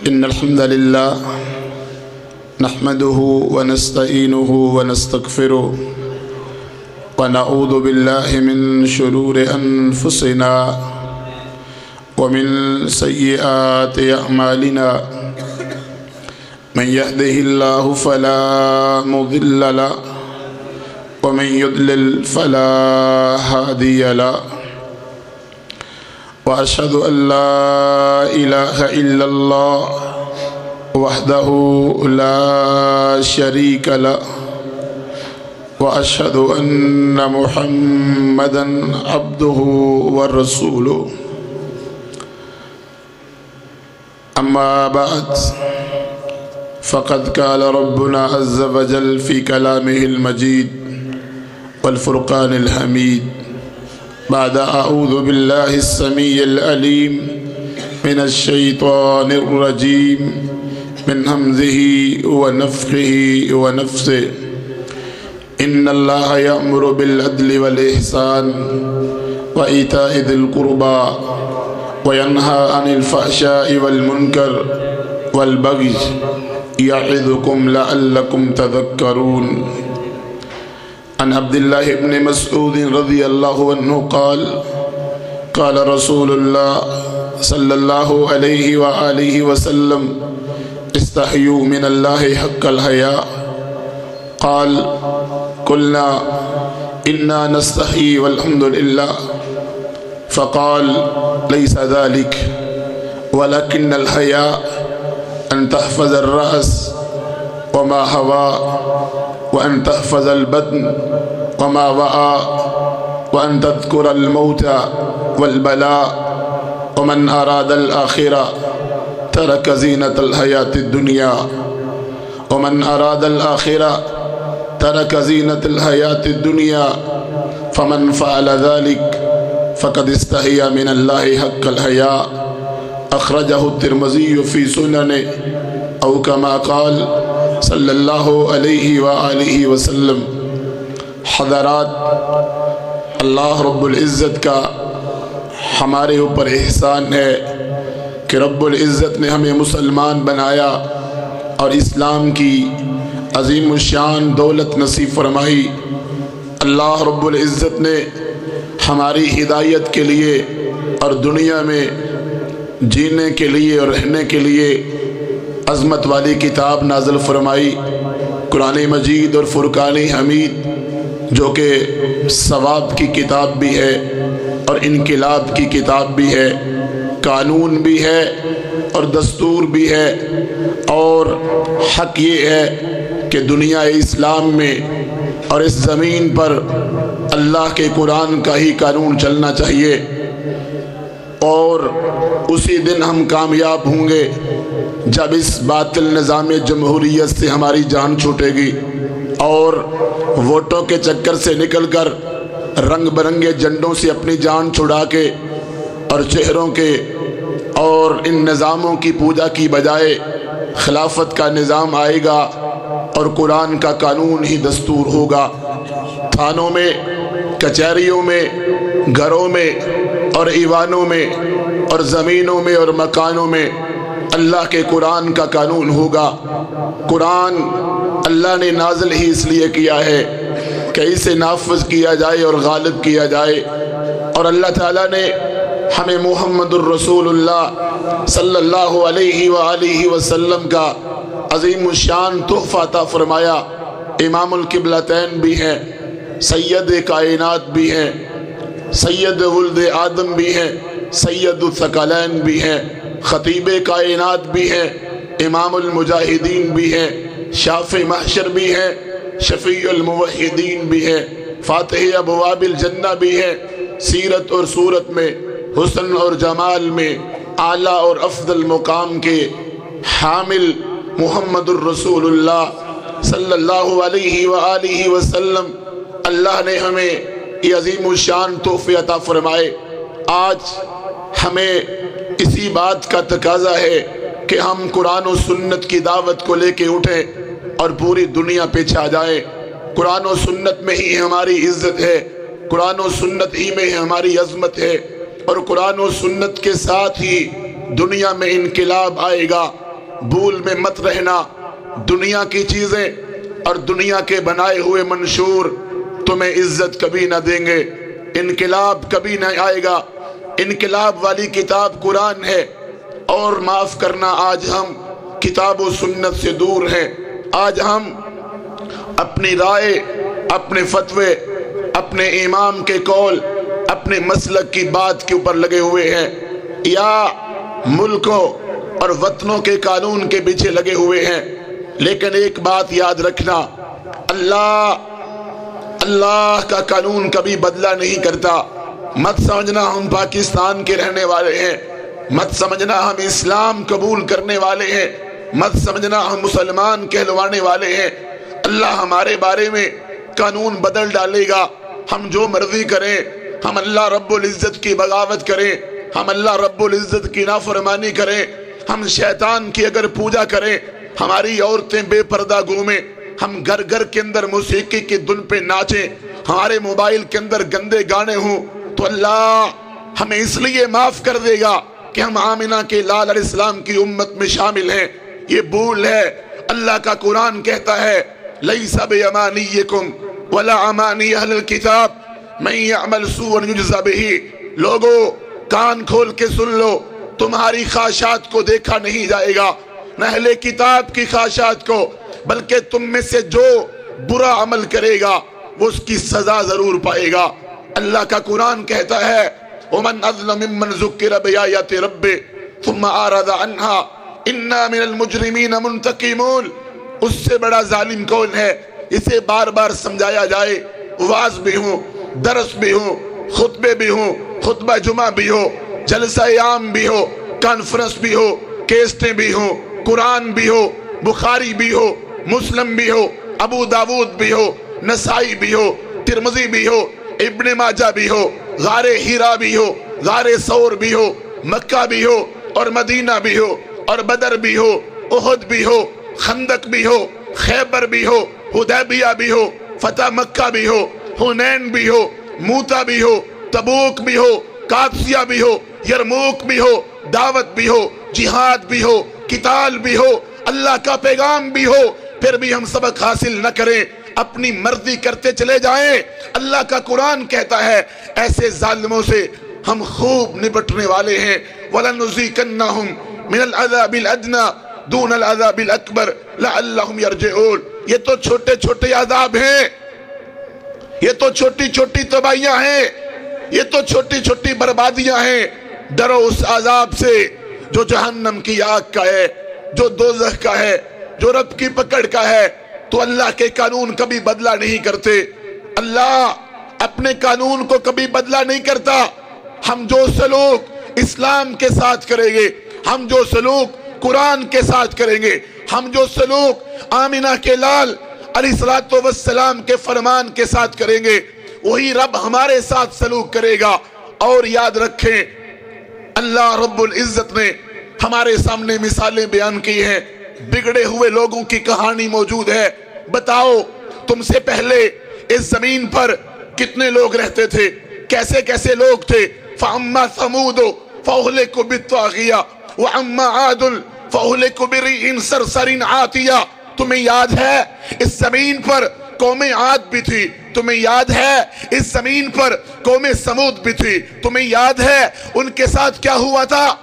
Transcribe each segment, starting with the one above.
إن الحمد لله نحمده ونستعينه ونستغفره ونعوذ بالله من شرور أنفسنا ومن سيئات أعمالنا من يهده الله فلا مضل له ومن يضلل فلا هادي له وأشهد أن لا إله إلا الله وحده لا شريك له وأشهد أن محمدا عبده ورسوله أما بعد فقد قال ربنا عز وجل في كلامه المجيد والفرقان الحميد بعد أعوذ بالله السميع العليم من الشيطان الرجيم من همزه ونفخه ونفسه إن الله يأمر بالعدل والإحسان وإيتاء ذي القربى وينهى عن الفحشاء والمنكر والبغي يعظكم لعلكم تذكرون. عن عبد الله بن مسعود رضي الله عنه قال قال رسول الله صلى الله عليه وآله وسلم استحيوا من الله حق الحياء. قال قلنا إنا نستحيي والحمد لله. فقال ليس ذلك ولكن الحياء أن تحفظ الرأس وما هوى وأن تحفظ البطن وما وعى وأن تذكر الموت والبلاء ومن أراد الآخرة ترك زينة الحياة الدنيا ومن أراد الآخرة ترك زينة الحياة الدنيا فمن فعل ذلك فقد استحيا من الله حق الحياء. أخرجه الترمذي في سننه أو كما قال صلی اللہ علیہ وآلہ وسلم. حضرات، اللہ رب العزت کا ہمارے اوپر احسان ہے کہ رب العزت نے ہمیں مسلمان بنایا اور اسلام کی عظیم الشان دولت نصیب فرمائی. اللہ رب العزت نے ہماری ہدایت کے لیے اور دنیا میں جینے کے لیے اور رہنے کے لیے عظمت والی کتاب نازل فرمائی، قرآن مجید اور فرقان حمید، جو کہ ثواب کی کتاب بھی ہے اور انقلاب کی کتاب بھی ہے، قانون بھی ہے اور دستور بھی ہے. اور حق یہ ہے کہ دنیا اسلام میں اور اس زمین پر اللہ کے قرآن کا ہی قانون چلنا چاہیے، اور اسی دن ہم کامیاب ہوں گے جب اس باطل نظام جمہوریت سے ہماری جان چھوٹے گی اور ووٹوں کے چکر سے نکل کر رنگ برنگے جھنڈوں سے اپنی جان چھڑا کے اور چہروں کے اور ان نظاموں کی پوجا کی بجائے خلافت کا نظام آئے گا اور قرآن کا قانون ہی دستور ہوگا. تھانوں میں، کچہریوں میں، گھروں میں اور ایوانوں میں اور زمینوں میں اور مکانوں میں اللہ کے قرآن کا قانون ہوگا. قرآن اللہ نے نازل ہی اس لیے کیا ہے کہ اسے نافذ کیا جائے اور غالب کیا جائے، اور اللہ تعالیٰ نے ہمیں محمد الرسول اللہ صلی اللہ علیہ وآلہ وسلم کا عظیم الشان تحفہ عطا فرمایا. امام القبلتین بھی ہیں، سید کائنات بھی ہیں، سید ولد آدم بھی ہیں، سید الثقلین بھی ہیں، خطیب کائنات بھی ہیں، امام المجاہدین بھی ہیں، شافع محشر بھی ہیں، شفیع الموحدین بھی ہیں، فاتح ابواب الجنہ بھی ہیں. سیرت اور صورت میں، حسن اور جمال میں اعلیٰ اور افضل مقام کے حامل محمد الرسول اللہ صلی اللہ علیہ وآلہ وسلم، اللہ نے ہمیں یہ عظیم الشان تحفے عطا فرمائے. آج ہمیں اسی بات کا تقاضا ہے کہ ہم قرآن و سنت کی دعوت کو لے کے اٹھیں اور پوری دنیا پہ چھا جائیں. قرآن و سنت میں ہی ہماری عزت ہے، قرآن و سنت ہی میں ہماری عظمت ہے، اور قرآن و سنت کے ساتھ ہی دنیا میں انقلاب آئے گا. بھول میں مت رہنا، دنیا کی چیزیں اور دنیا کے بنائے ہوئے منشور تمہیں عزت کبھی نہ دیں گے، انقلاب کبھی نہ آئے گا۔ انقلاب والی کتاب قرآن ہے، اور معاف کرنا آج ہم کتاب و سنت سے دور ہیں۔ آج ہم اپنی رائے، اپنے فتوے، اپنے امام کے قول، اپنے مسلک کی بات کے اوپر لگے ہوئے ہیں، یا ملکوں اور وطنوں کے قانون کے پیچھے لگے ہوئے ہیں۔ لیکن ایک بات یاد رکھنا، اللہ کا قانون کبھی بدلہ نہیں کرتا۔ مت سمجھنا ہم پاکستان کے رہنے والے ہیں، مت سمجھنا ہم اسلام قبول کرنے والے ہیں، مت سمجھنا ہم مسلمان کہلوانے والے ہیں۔ اللہ ہمارے بارے میں قانون بدل ڈالے گا، ہم جو مرضی کریں، ہم اللہ رب العزت کی بغاوت کریں، ہم اللہ رب العزت کی نافرمانی کریں، ہم شیطان کی اگر پوجا کریں، ہماری عورتیں بے پردہ گھومیں، ہم گھر گھر کے اندر موسیقی کی دھن پہ ناچیں، ہمارے موبائل کے اندر گندے گانے ہوں، تو اللہ ہمیں اس لیے معاف کر دے گا کہ ہم آمنہ کے لال علیہ السلام کی امت میں شامل ہیں۔ یہ بھول ہے۔ اللہ کا قرآن کہتا ہے لیس بامانیکم ولا امانی اہل الکتاب من یعمل سوءا یجزا بہ۔ لوگو کان کھول کے سن لو، تمہاری خواہشات کو دیکھا نہیں جائے گا، نہ اہل کتاب کی خواہشات کو، بلکہ تم میں سے جو برا عمل کرے گا وہ اس کی سزا ضرور پائے گا۔ اللہ کا قرآن کہتا ہے وَمَنْ أَظْلَمُ مِمَّنْ ذُكِّرَ بِآيَاتِ رَبِّهِ ثُمَّ أَعْرَضَ عَنْهَا إِنَّا مِنَ الْمُجْرِمِينَ مُنْتَقِمُونَ۔ اس سے بڑا ظالم کون ہے؟ اسے بار بار سمجھایا جائے، واعظ بھی ہوں، درس بھی ہوں، خطبے بھی ہوں، خطبہ جمعہ بھی ہو، جلسہ عام بھی ہو، کانفرنس بھی ہو، کیسٹیں بھی ہوں، قرآن بھی ہو، بخاری بھی ہو، مسلم بھی ہو، ابو داود بھی ہو، نسائی بھی ہو، ترمذی بھی ہو، ابن ماجہ بھی ہو، غار ہیرا بھی ہو، غار ثور بھی ہو، مکہ بھی ہو اور مدینہ بھی ہو، اور بدر بھی ہو، احد بھی ہو، خندق بھی ہو، خیبر بھی ہو، حدیبیہ بھی ہو، فتح مکہ بھی ہو، حنین بھی ہو، موتا بھی ہو، تبوک بھی ہو، قادسیہ بھی ہو، یرموک بھی ہو، دعوت بھی ہو، جہاد بھی ہو، قتال بھی ہو، اللہ کا پیغام بھی ہو، پھر بھی ہم سبق حاصل نہ کریں، اپنی مرضی کرتے چلے جائیں۔ اللہ کا قرآن کہتا ہے ایسے ظالموں سے ہم خوب نپٹنے والے ہیں۔ وَلَنُذِيقَنَّهُمْ مِنَ الْعَذَابِ الْأَدْنَى دُونَ الْعَذَابِ الْأَكْبَرِ لَعَلَّهُمْ يَرْجِعُونَ۔ یہ تو چھوٹے چھوٹے عذاب ہیں، یہ تو چھوٹی چھوٹی تباہیاں ہیں، یہ تو چھوٹی چھوٹی بربادیاں ہیں۔ ڈرو اس عذاب سے جو جہنم کی آگ کا ہے، جو دوزخ کا ہے، جو رب کی پکڑ کا ہے۔ تو اللہ کے قانون کبھی بدلہ نہیں کرتے، اللہ اپنے قانون کو کبھی بدلہ نہیں کرتا۔ ہم جو سلوک اسلام کے ساتھ کریں گے، ہم جو سلوک قرآن کے ساتھ کریں گے، ہم جو سلوک آمنہ کے لال علیہ السلام کے فرمان کے ساتھ کریں گے، وہی رب ہمارے ساتھ سلوک کرے گا۔ اور یاد رکھیں اللہ رب العزت نے ہمارے سامنے مثالیں بیان کی ہیں، بگڑے ہوئے لوگوں کی کہانی موجود ہے۔ بتاؤ تم سے پہلے اس زمین پر کتنے لوگ رہتے تھے، کیسے کیسے لوگ تھے؟ فَأَمَّا ثَمُودُ فَأُهْلِكُوا بِالطَّاغِيَةِ وَأَمَّا عَادٌ فَأُهْلِكُوا بِرِيحٍ صَرْصَرٍ عَاتِيَةٍ۔ تمہیں یاد ہے اس زمین پر قوم عاد بھی تھی، تمہیں یاد ہے اس زمین پر قوم سمود بھی تھی، تمہیں یاد ہے ان کے ساتھ کیا ہوا تھا؟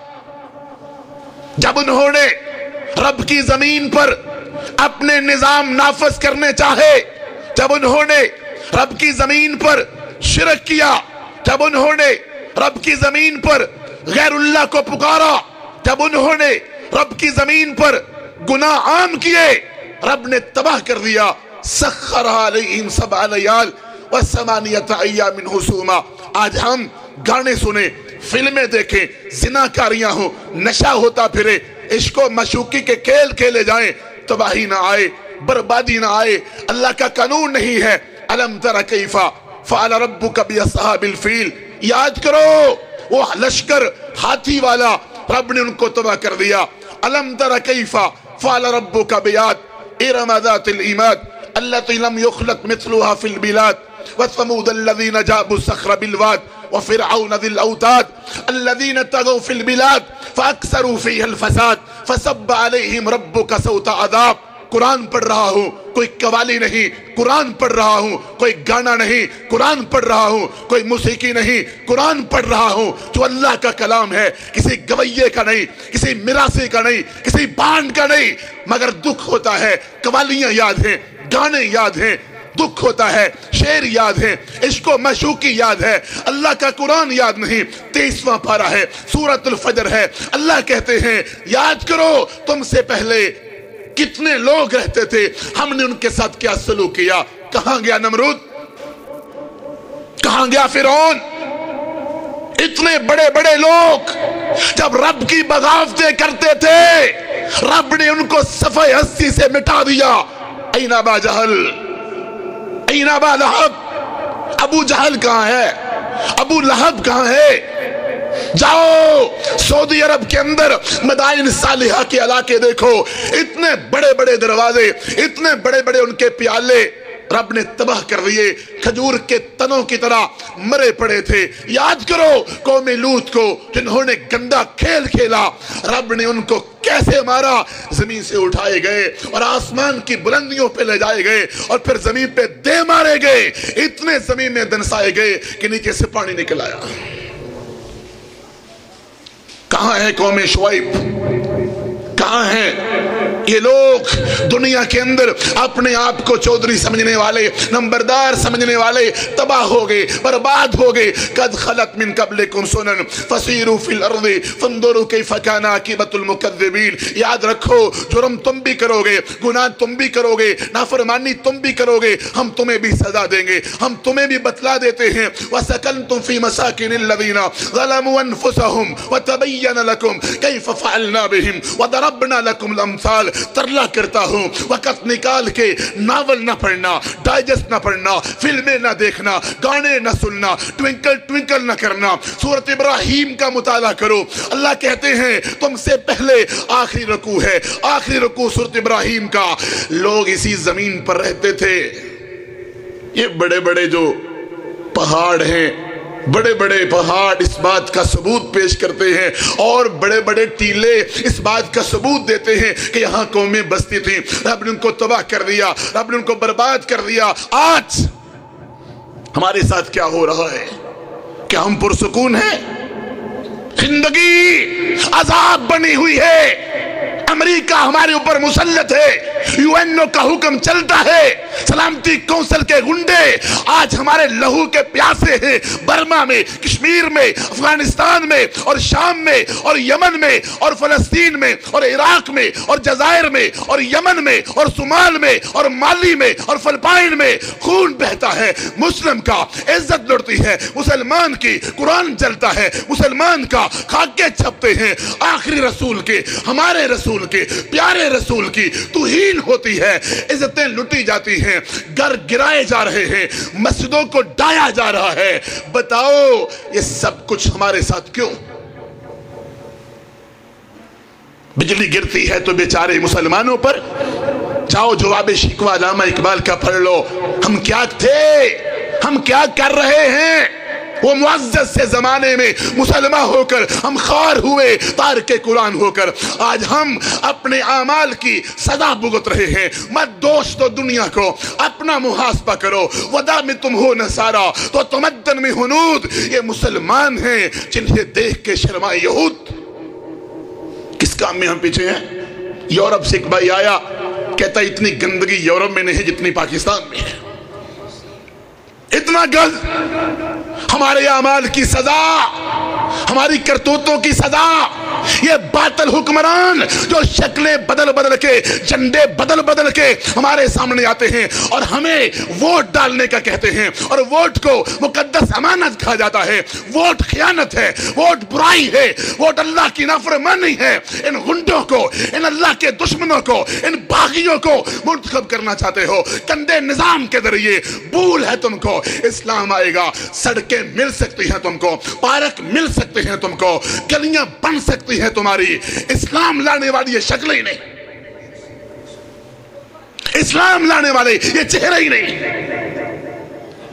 جب انہوں نے رب کی زمین پر اپنے نظام نافذ کرنے چاہے، جب انہوں نے رب کی زمین پر شرک کیا، جب انہوں نے رب کی زمین پر غیر اللہ کو پکارا، جب انہوں نے رب کی زمین پر گناہ عام کیے، رب نے تباہ کر دیا۔ سخر علیہم 7 لیال و8 ایام حسوما۔ آج ہم گانے سنیں، فلمیں دیکھیں، زناکاریاں ہوں، نشہ ہوتا پھرے، عشق و معشوقی کے کھیل کھیلے جائیں، تباہی نہ آئے، بربادی نہ آئے۔ اللہ کا قانون نہیں ہے الم تر کیف فعل ربک باصحاب الفیل۔ یاد کرو وہ لشکر ہاتھی والا، رب نے ان کو تباہ کر دیا۔ الم تر کیف فعل ربک بعاد ارم ذات العماد التي لم يخلق مثلها في البلاد وثمود الذين جابوا الصخر بالواد وفرعون ذی الاوتاد الذین طغوا فی البلاد فاکثروا فیہا الفساد فصب علیہم ربک سوط عذاب. قرآن پڑھ رہا ہوں، کوئی قوالی نہیں، قرآن پڑھ رہا ہوں، کوئی گانا نہیں، قرآن پڑھ رہا ہوں، کوئی موسیقی نہیں، قرآن پڑھ رہا ہوں جو اللہ کا کلام ہے، کسی گویے کا نہیں، کسی مراثی کا نہیں، کسی بانڈ کا نہیں. مگر دکھ ہوتا ہے، قوالیاں یاد ہیں، گانے یاد ہیں، دکھ ہوتا ہے، شعر یاد ہے، عشق و معشوقی یاد ہے، اللہ کا قرآن یاد نہیں. 23واں پارہ ہے، سورۃ الفجر ہے. اللہ کہتے ہیں یاد کرو تم سے پہلے کتنے لوگ رہتے تھے، ہم نے ان کے ساتھ کیا سلوک کیا. کہاں گیا نمرود، کہاں گیا فرعون؟ اتنے بڑے بڑے لوگ جب رب کی بغاوتیں کرتے تھے، رب نے ان کو صفحہ ہستی سے مٹا دیا. این ابا جہل، این ابا لہب. ابو جہل کہاں ہے؟ ابو لہب کہاں ہے؟ جاؤ سعودی عرب کے اندر مدائن صالحہ کے علاقے دیکھو، اتنے بڑے بڑے دروازے، اتنے بڑے بڑے ان کے پیالے رب نے تباہ کر دیے، کھجور کے تنوں کی طرح مرے پڑے تھے. یاد کرو قوم لوط کو جنہوں نے گندا کھیل کھیلا، رب نے ان کو کیسے مارا. زمین سے اٹھائے گئے اور آسمان کی بلندیوں پہ لے جائے گئے اور پھر زمین پہ دے مارے گئے، اتنے زمین میں دنسائے گئے کہ نیچے سے پانی نکل آیا. کہاں ہے قوم شعیب؟ کہاں ہیں یہ لوگ؟ دنیا کے اندر اپنے آپ کو چودھری سمجھنے والے، نمبردار سمجھنے والے تباہ ہو گئے، برباد ہو گئے. قد خلت من قبلکم سنن فسیروا فی الارض فانظروا کیف کان عاقبۃ المکذبین. یاد رکھو جرم تم بھی کرو گے، گناہ تم بھی کرو گے، نافرمانی تم بھی کرو گے، ہم تمہیں بھی سزا دیں گے، ہم تمہیں بھی بتلا دیتے ہیں. وسکنتم فی مساکن الذین ظلموا انفسهم وتبین لکم کیف فعلنا بهم وضربنا لکم الامثال. ترلا کرتا ہوں وقت نکال کے ناول نہ پڑھنا، ڈائجسٹ نہ پڑھنا، فلمیں نہ دیکھنا، گانے نہ سننا، ٹوینکل ٹوینکل نہ کرنا. سورۃ ابراہیم کا مطالعہ کرو. اللہ کہتے ہیں تم سے پہلے آخری رکوع ہے، آخری رکوع سورۃ ابراہیم کا. لوگ اسی زمین پر رہتے تھے. یہ بڑے بڑے جو پہاڑ ہیں، بڑے بڑے پہاڑ اس بات کا ثبوت پیش کرتے ہیں، اور بڑے بڑے ٹیلے اس بات کا ثبوت دیتے ہیں کہ یہاں قومیں بستی تھیں. رب نے ان کو تباہ کر دیا، رب نے ان کو برباد کر دیا. آج ہمارے ساتھ کیا ہو رہا ہے؟ کیا ہم پرسکون ہیں؟ زندگی عذاب بنی ہوئی ہے. امریکہ ہمارے اوپر مسلط ہے، یو این او کا حکم چلتا ہے، سلامتی کونسل کے گنڈے آج ہمارے لہو کے پیاسے ہیں. برما میں، کشمیر میں، افغانستان میں، اور شام میں، اور یمن میں، اور فلسطین میں، اور عراق میں، اور جزائر میں، اور یمن میں، اور صومال میں، اور مالی میں، اور فلپائن میں خون بہتا ہے. مسلم کا عزت لڑتی ہے، مسلمان کی قرآن جلتا ہے، مسلمان کا خاکے چھپتے ہیں. آخری رسول کے، ہمارے رسول کے، پیارے رسول کی توہین ہوتی ہے، عزتیں لٹی جاتی ہیں، گھر گرائے جا رہے ہیں، مسجدوں کو ڈایا جا رہا ہے. بتاؤ یہ سب کچھ ہمارے ساتھ کیوں؟ بجلی گرتی ہے تو بیچارے مسلمانوں پر. جاؤ جواب شکوہ علامہ اقبال کا پڑھ لو. ہم کیا تھے، ہم کیا کر رہے ہیں؟ وہ معزز سے زمانے میں مسلمہ ہو کر ہم خوار ہوئے، تارک قرآن ہو کر آج ہم اپنے اعمال کی سزا بھگت رہے ہیں. مت دوش دو دنیا کو، اپنا محاسبہ کرو. ودا میں تم ہو نصارہ تو تمدن میں ہنود. یہ مسلمان ہیں جنہیں دیکھ کے شرمائے یہود. کس کام میں ہم پیچھے ہیں؟ یورپ سے ایک بھائی آیا، کہتا اتنی گندگی یورپ میں نہیں ہے جتنی پاکستان میں ہے. اتنا گز ہمارے اعمال کی سزا، ہماری کرتوتوں کی سزا. یہ باطل حکمران جو شکلیں بدل بدل کے، جھنڈے بدل بدل کے ہمارے سامنے آتے ہیں اور ہمیں ووٹ ڈالنے کا کہتے ہیں، اور ووٹ کو مقدس امانت کہا جاتا ہے. ووٹ خیانت ہے، ووٹ برائی ہے، ووٹ اللہ کی نافرمانی ہے. ان غنڈوں کو، ان اللہ کے دشمنوں کو، ان باغیوں کو منتخب کرنا چاہتے ہو گندے نظام کے ذریعے. بھول ہے تم کو. اسلام آئے گا، سڑکیں مل سکتی ہیں تم کو، پارک مل سکتے ہیں تم کو، گلیاں بن سکتی ہیں تمہاری. اسلام لانے والی یہ شکل ہی نہیں، اسلام لانے والے یہ چہرہ ہی نہیں.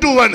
to 1,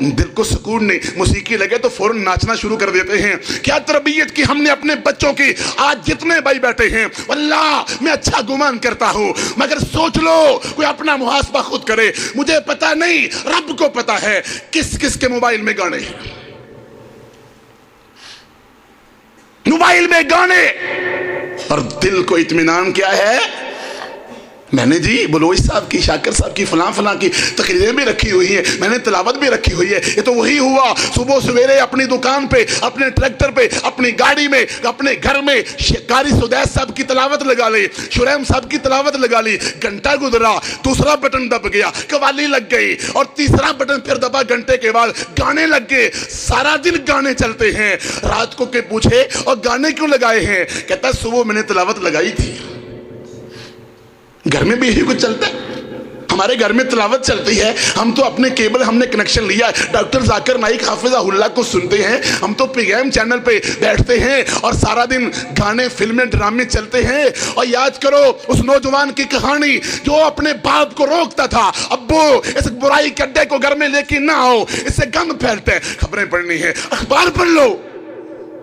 دل کو سکون نہیں، موسیقی لگے تو فوراً ناچنا شروع کر دیتے ہیں۔ کیا تربیت کی ہم نے اپنے بچوں کی۔ آج جتنے بھائی بیٹھے ہیں واللہ میں اچھا گمان کرتا ہوں، مگر سوچ لو، کوئی اپنا محاسبہ خود کرے۔ مجھے پتا نہیں، رب کو پتا ہے کس کس کے موبائل میں گانے ہیں، موبائل میں گانے، اور دل کو اطمینان کیا ہے؟ میں نے جی بلوچ صاحب کی، شاکر صاحب کی، فلاں فلاں کی تقریریں بھی رکھی ہوئی ہیں، میں نے تلاوت بھی رکھی ہوئی ہے۔ یہ تو وہی ہوا، صبح سویرے اپنی دکان پہ، اپنے ٹریکٹر پہ، اپنی گاڑی میں، اپنے گھر میں قاری سدیس صاحب کی تلاوت لگا لی، شریم صاحب کی تلاوت لگا لی، گھنٹہ گزرا، دوسرا بٹن دب گیا، قوالی لگ گئی، اور تیسرا بٹن پھر دبا، گھنٹے کے بعد گانے لگ گئے۔ سارا دن گانے چلتے ہیں۔ رات کو کہ پوچھے اور گانے کیوں لگائے ہیں؟ کہتا ہے صبح میں نے تلاوت لگائی تھی۔ گھر میں بھی یہی کچھ چلتا ہے، ہمارے گھر میں تلاوت چلتی ہے۔ ہم تو اپنے کیبل ہم نے کنیکشن لیا ہے، ڈاکٹر ذاکر نائک حافظہ اللہ کو سنتے ہیں، ہم تو پی ایم چینل پہ بیٹھتے ہیں اور سارا دن گانے، فلمیں، ڈرامے چلتے ہیں۔ اور یاد کرو اس نوجوان کی کہانی جو اپنے باپ کو روکتا تھا، ابو اس برائی کے اڈے کو گھر میں لے کے نہ آؤ، اس سے گند پھیلتے ہیں، خبریں پڑھنی ہے، اخبار پڑھ لو،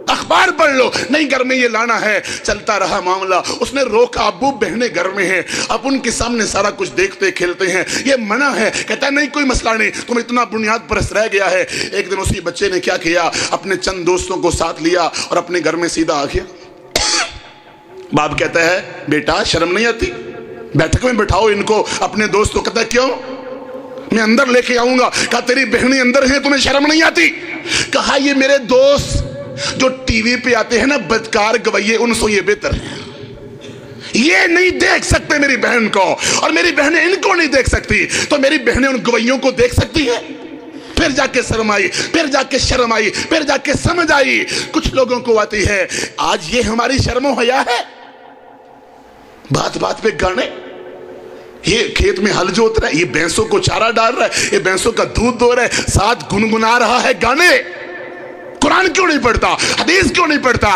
اخبار پڑھ لو، نہیں گھر میں یہ لانا ہے۔ چلتا رہا معاملہ، اس نے روکا، ابو بہنیں گھر میں ہیں، اب ان کے سامنے سارا کچھ دیکھتے کھیلتے ہیں، یہ منع ہے۔ کہتا ہے نہیں کوئی مسئلہ نہیں، تم اتنا بنیاد پرست رہ گیا ہے۔ ایک دن اسی بچے نے کیا کیا، اپنے چند دوستوں کو ساتھ لیا اور اپنے گھر میں سیدھا آ گیا۔ باپ کہتا ہے بیٹا شرم نہیں آتی، بیٹھک میں بٹھاؤ ان کو، اپنے دوست کو۔ کہتا ہے کیوں؟ میں اندر لے کے آؤں گا۔ کہا تیری بہنیں اندر ہیں، تمہیں شرم نہیں آتی؟ کہا یہ میرے دوست جو ٹی وی پہ آتے ہیں نا بدکار گویے، ان سے یہ بہتر ہے، یہ نہیں دیکھ سکتے میری بہن کو، اور میری بہنیں ان کو نہیں دیکھ سکتی، تو میری بہنیں ان گویوں کو دیکھ سکتی ہیں۔ پھر جا کے شرم آئی، پھر جا کے شرم آئی، پھر جا کے سمجھ آئی۔ کچھ لوگوں کو آتی ہے، آج یہ ہماری شرم و حیا ہے، بات بات پہ گانے، یہ کھیت میں ہل جوت رہا ہے، یہ بھینسوں کو چارہ ڈال رہا ہے، یہ بھینسوں کا دودھ دو رہا ہے، ساتھ گنگنا رہا ہے گانے۔ قرآن کیوں نہیں پڑھتا؟ حدیث کیوں نہیں پڑھتا؟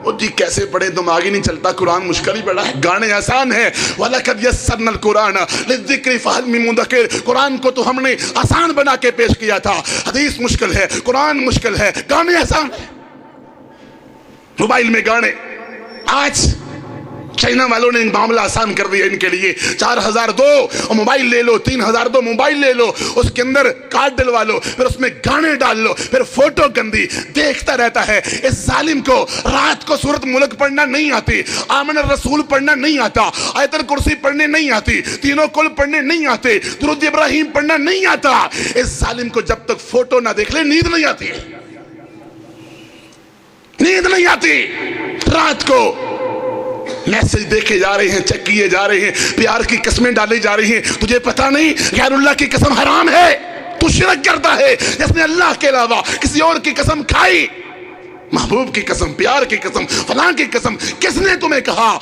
وہ جی کیسے پڑھے، دماغ ہی نہیں چلتا، قرآن مشکل ہی پڑھا ہے، گانے آسان ہیں۔ وَلَقَدْ يَسَّرْنَا الْقُرْآنَ لِلذِّكْرِ فَهَلْ مِن مُدَّكِرٍ، قرآن کو تو ہم نے آسان بنا کے پیش کیا تھا۔ حدیث مشکل ہے، قرآن مشکل ہے، گانے آسان ہیں۔ موبائل میں گانے، آج چائنا والوں نے معاملہ آسان کر دیا ان کے لیے۔ 4000 دو اور موبائل لے لو، 3000 دو موبائل لے لو، اس کے اندر کارڈ ڈلوا لو، پھر اس میں گانے ڈال لو، پھر فوٹو گندی دیکھتا رہتا ہے۔ اس ظالم کو رات کو سورۃ ملک پڑھنا نہیں آتی، آمن الرسول پڑھنا نہیں آتا، آیت الکرسی پڑھنے نہیں آتی، تینوں کل پڑھنے نہیں آتے، درود ابراہیم پڑھنا نہیں آتا۔ اس ظالم کو جب تک فوٹو نہ دیکھ لے نیند نہیں آتی، نیند نہیں آتی۔ رات کو میسج دیکھے جا رہے ہیں، چیک کیے جا رہے ہیں، پیار کی قسمیں ڈالی جا رہی ہیں۔ تجھے پتا نہیں غیر اللہ کی قسم حرام ہے، تو شرک کرتا ہے۔ جس نے اللہ کے علاوہ کسی اور کی قسم کھائی، محبوب کی قسم، پیار کی قسم، فلاں کی قسم، کس نے تمہیں کہا؟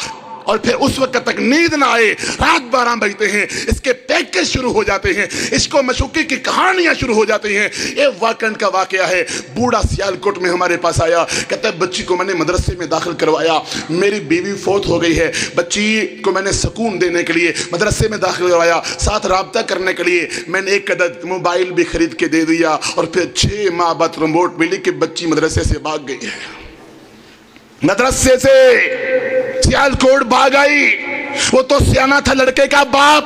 اور پھر اس وقت تک نیند نہ آئے، رات 12 بجتے ہیں، اس کے پیکج شروع ہو جاتے ہیں، اس کو مشوقی کی کہانیاں شروع ہو جاتی ہیں۔ یہ واقعہ کا واقعہ ہے، بوڑھا سیالکوٹ میں ہمارے پاس آیا، کہتا ہے بچی کو میں نے مدرسے میں داخل کروایا، میری بیوی فوت ہو گئی ہے، بچی کو میں نے سکون دینے کے لیے مدرسے میں داخل کروایا، ساتھ رابطہ کرنے کے لیے میں نے ایک عدد موبائل بھی خرید کے دے دیا، اور پھر 6 ماہ بعد رموٹ ملی کہ بچی مدرسے سے بھاگ گئی ہے، مدرسے سے سیالکوٹ بھاگ آئی۔ وہ تو سیانا تھا لڑکے کا باپ،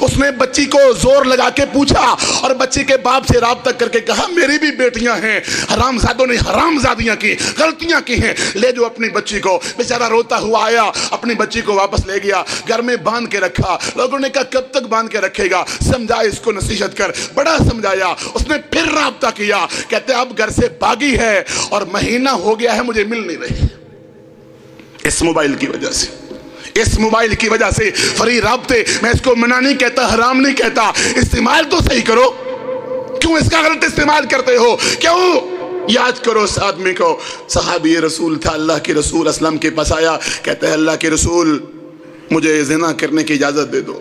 اس نے بچی کو زور لگا کے پوچھا اور بچی کے باپ سے رابطہ کر کے کہا میری بھی بیٹیاں ہیں، حرامزادوں نے حرامزادیاں کی، غلطیاں کی ہیں، لے جو اپنی بچی کو۔ بیچارہ روتا ہوا آیا، اپنی بچی کو واپس لے گیا، گھر میں باندھ کے رکھا۔ لوگوں نے کہا کب تک باندھ کے رکھے گا، سمجھا اس کو، نصیحت کر، بڑا سمجھایا۔ اس نے پھر رابطہ کیا، کہتے اب گھر سے بھاگی ہے اور مہینہ ہو گیا ہے مجھے مل نہیں رہی، اس موبائل کی وجہ سے، اس موبائل کی وجہ سے فری رابطے۔ میں اس کو منع نہیں کہتا، حرام نہیں کہتا، استعمال تو صحیح کرو، کیوں اس کا غلط استعمال کرتے ہو؟ کیوں؟ یاد کرو اس آدمی کو، صحابی رسول تھا، اللہ کے رسول اسلام کے پاس آیا، کہتا ہے اللہ کے رسول مجھے زنا کرنے کی اجازت دے دو،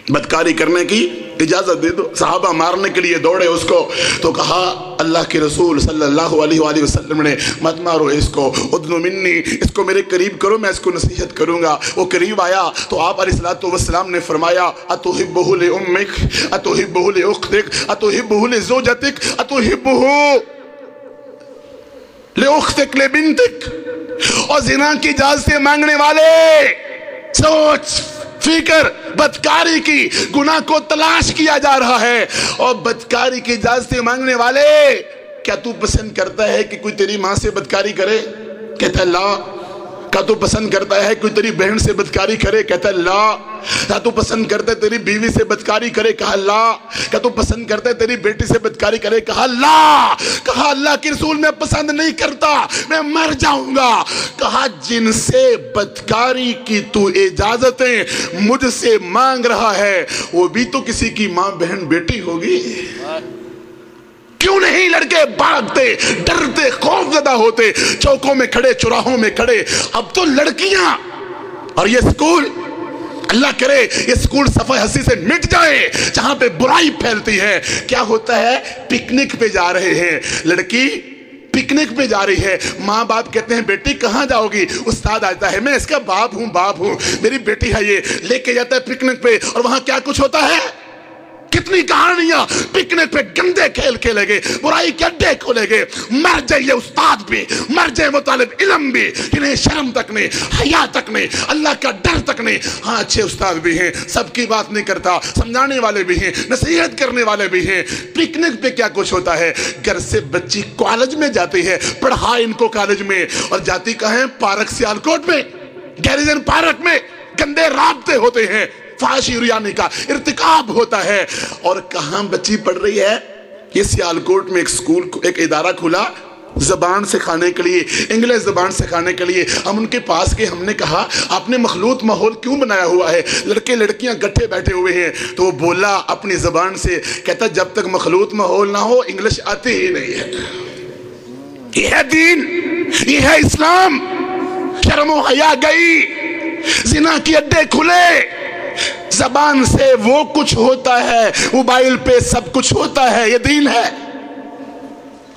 بدکاری کرنے کی اجازت دے دو۔ صحابہ مارنے کے لیے دوڑے اس کو، تو کہا اللہ کے رسول صلی اللہ علیہ وآلہ وسلم نے مت مارو اس کو، ادنو منی، اس کو میرے قریب کرو، میں اس کو نصیحت کروں گا۔ وہ قریب آیا تو آپ علیہ السلام نے فرمایا اتحبہ لأمک، اتحبہ لأختک، اتحبہ لزوجتک، اتحبہ لأختک لبنتک۔ اور زنا کی اجازت مانگنے والے، سوچ فکر، بدکاری کی گناہ کو تلاش کیا جا رہا ہے، اور بدکاری کی اجازت مانگنے والے، کیا تو پسند کرتا ہے کہ کوئی تیری ماں سے بدکاری کرے؟ کہتا ہے لا۔ کیا تو پسند کرتا ہے کوئی تیری بہن سے بدکاری کرے؟ کہتا ہے لا۔ کیا تو پسند کرتا ہے تیری بیوی سے بدکاری کرے؟ کہا لا۔ کیا تو پسند کرتا ہے تیری بیٹی سے بدکاری کرے؟ کہا لا۔ کہا اللہ کے رسول میں پسند نہیں کرتا، میں مر جاؤں گا۔ کہا جن سے بدکاری کی تو اجازتیں مجھ سے مانگ رہا ہے، وہ بھی تو کسی کی ماں بہن بیٹی ہوگی۔ کیوں نہیں لڑکے بھاگتے، ڈرتے، خوف زدہ ہوتے، چوکوں میں کھڑے، چوراہوں میں کھڑے؟ اب تو لڑکیاں اور یہ سکول، اللہ کرے یہ سکول صفحہ ہستی سے مٹ جائے جہاں پہ برائی پھیلتی ہے۔ کیا ہوتا ہے؟ پکنک پہ جا رہے ہیں، لڑکی پکنک پہ جا رہی ہے، ماں باپ کہتے ہیں بیٹی کہاں جاؤ گی؟ استاد آتا ہے میں اس کا باپ ہوں، میری بیٹی ہے، یہ لے کے جاتا ہے پکنک پہ، اور وہاں کیا کچھ ہوتا ہے؟ کتنی کہانیاں پکنک پہ گندے کھیل کھیلے گے، برائی کے اڈے کھولے گے، مر جائے استاد بھی، مر جائے وہ طالب علم بھی، انہیں شرم تک نہیں، حیا تک نہیں، اللہ کا ڈر تک نہیں۔ ہاں اچھے استاد بھی ہیں، سب کی بات نہیں کرتا، سمجھانے والے بھی ہیں، نصیحت کرنے والے بھی ہیں۔ پکنک پہ کیا کچھ ہوتا ہے؟ گھر سے بچی کالج میں جاتی ہے، پڑھا ان کو کالج میں، اور جاتی کہاں ہے؟ پارک سیالکوٹ میں، گیریزن پارک میں گندے رابطے ہوتے ہیں، فحاشی ریانی کا ارتکاب ہوتا ہے۔ اور کہاں بچی پڑھ رہی ہے؟ یہ سیالکوٹ میں ایک سکول، ایک ادارہ کھلا زبان سکھانے کے لیے، انگلش زبان سکھانے کے لیے۔ ہم ان کے پاس گئے، ہم نے کہا آپ نے مخلوط ماحول کیوں بنایا ہوا ہے؟ لڑکے لڑکیاں گٹھے بیٹھے ہوئے ہیں۔ تو وہ بولا اپنی زبان سے، کہتا جب تک مخلوط ماحول نہ ہو انگلش آتی ہی نہیں ہے۔ یہ ہے دین، یہ ہے اسلام۔ شرم و حیا گئی، زنا کی اڈے کھلے، زبان سے وہ کچھ ہوتا ہے، موبائل پہ سب کچھ ہوتا ہے، یہ دین ہے۔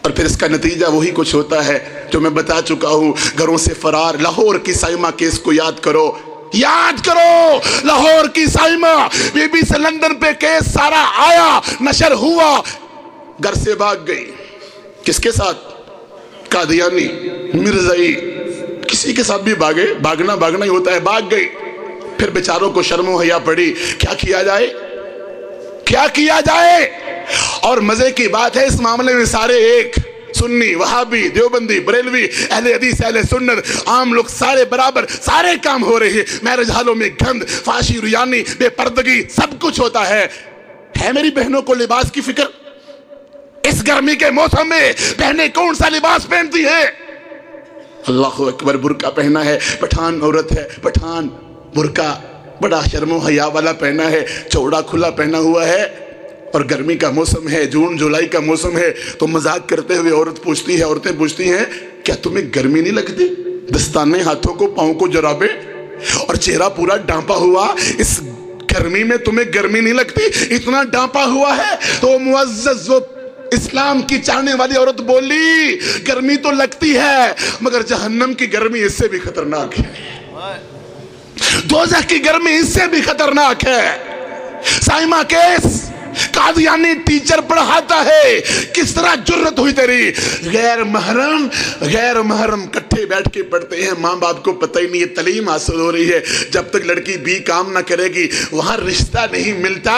اور پھر اس کا نتیجہ وہی کچھ ہوتا ہے جو میں بتا چکا ہوں، گھروں سے فرار۔ لاہور کی سائمہ کیس کو یاد کرو، یاد کرو، لاہور کی سائمہ، بی بی سے لندن پہ کیس سارا آیا، نشر ہوا، گھر سے بھاگ گئی۔ کس کے ساتھ؟ قادیانی، مرزائی، کسی کے ساتھ بھی بھاگے، بھاگنا ہی ہوتا ہے، بھاگ گئی۔ پھر بیچاروں کو شرم و حیا پڑی، کیا کیا جائے، کیا کیا جائے؟ اور مزے کی بات ہے اس معاملے میں سارے ایک، سنی، وہابی، دیوبندی، بریلوی، اہل حدیث، اہل سنت، عام لوگ سارے برابر، سارے کام ہو رہے ہیں۔ میرج ہالوں میں گند، فحاشی ریانی، بے پردگی، سب کچھ ہوتا ہے۔ ہے میری بہنوں کو لباس کی فکر؟ اس گرمی کے موسم میں بہنیں کون سا لباس پہنتی ہیں؟ اللہ اکبر، برقع پہنا ہے، پٹھان عورت ہے، پٹھان برقع بڑا شرم و حیا والا پہنا ہے، چوڑا کھلا پہنا ہوا ہے، اور گرمی کا موسم ہے، جون جولائی کا موسم ہے۔ تو مذاق کرتے ہوئے عورتیں پوچھتی ہیں کیا تمہیں گرمی نہیں لگتی؟ دستانے ہاتھوں کو، پاؤں کو جرابے، اور چہرہ پورا ڈانپا ہوا، اس گرمی میں تمہیں گرمی نہیں لگتی؟ اتنا ڈانپا ہوا ہے۔ تو معزز اسلام کی چاہنے والی عورت بولی گرمی تو لگتی ہے، مگر جہنم کی گرمی اس سے بھی خطرناک ہے، دوزخ کی گرمی اس سے بھی خطرناک ہے۔ سائمہ کیس، قادیانی ٹیچر پڑھاتا ہے، کس طرح جرت ہوئی تیری؟ غیر محرم کٹھے بیٹھ کے پڑھتے ہیں، ماں باپ کو پتہ ہی نہیں ہے، تعلیم حاصل ہو رہی ہے۔ جب تک لڑکی بھی کام نہ کرے گی وہاں رشتہ نہیں ملتا،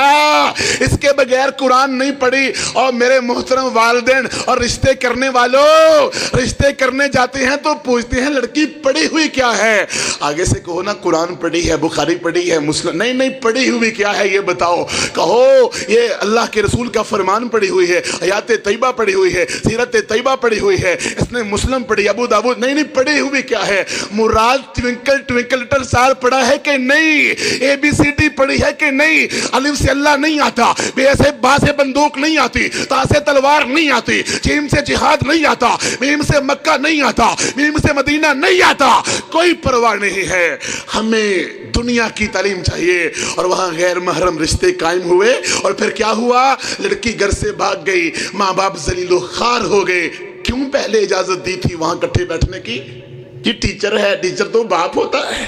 اس کے بغیر قرآن نہیں پڑھی۔ اور میرے محترم والدین اور رشتے کرنے والوں، رشتے کرنے جاتے ہیں تو پوچھتے ہیں لڑکی پڑھی ہوئی کیا ہے؟ آگے سے کہو نا قرآن پڑھی ہے، بخاری پڑھی ہے، مسلم، نہیں پڑھی ہوئی کیا ہے یہ بتاؤ۔ کہو یہ اللہ کے رسول کا فرمان پڑھی ہوئی ہے، حیات طیبہ پڑھی ہوئی ہے، سیرت طیبہ پڑھی ہوئی ہے، اس نے مسلم پڑھی، ابو داؤد، نہیں پڑھی ہوئی کیا ہے؟ مراد ٹوینکل ٹوینکل لٹل اسٹار پڑھا ہے کہ نہیں؟ اے بی سی ڈی پڑھی ہے کہ نہیں؟ الف سے اللہ نہیں آتا، بے سے با سے بندوق نہیں آتی، تا سے تلوار نہیں آتی، جیم سے جہاد نہیں آتا، میم سے مکہ نہیں آتا، میم سے مدینہ نہیں آتا، کوئی پرواہ نہیں ہے۔ ہمیں دنیا کی تعلیم چاہیے، اور وہاں غیر محرم رشتے قائم ہوئے، اور پھر کیا ہوا؟ لڑکی گھر سے بھاگ گئی، ماں باپ ذلیل و خوار ہو گئے۔ کیوں پہلے اجازت دی تھی وہاں کٹھے بیٹھنے کی؟ یہ ٹیچر ہے، ٹیچر تو باپ ہوتا ہے۔